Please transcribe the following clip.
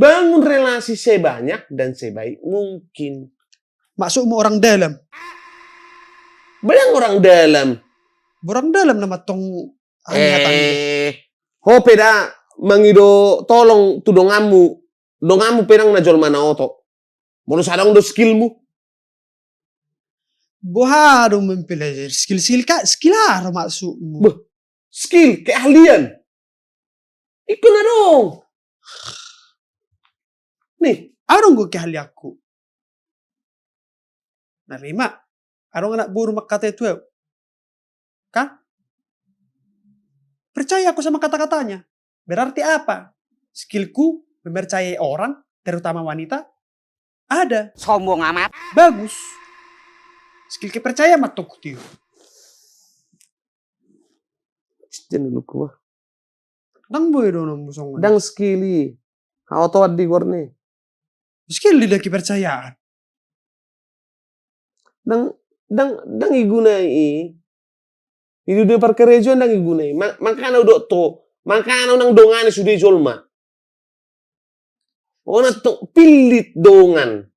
Bangun relasi sebanyak dan sebaik mungkin. Maksudmu orang dalam? Bayang orang dalam. Orang dalam nama tong hanyatan itu. Hope dah mangido tolong tu dongamu. Dongamu penang na jol mana oto. Mono sadang do skillmu. Bohado mempelajari skill apa maksudmu? Skill, keahlian. Ikut na dong. Nih, Arong gue keahlianku. Narima. Arong anak buru kata itu. Kan? Percaya aku sama kata-katanya. Berarti apa? Skillku mempercayai orang, terutama wanita, ada. Sombong amat. Bagus. Skill kepercayaan mah tok tio. jangan dulu kuah. Nang boy dong musong. Dang skilli. How to di gorne. Skill di kepercayaan. Dang igunai. Itu dia perkerejuan dang igunai. Makana udah to. Makana nang dongane sudah jolma. Ona to pilit dongan.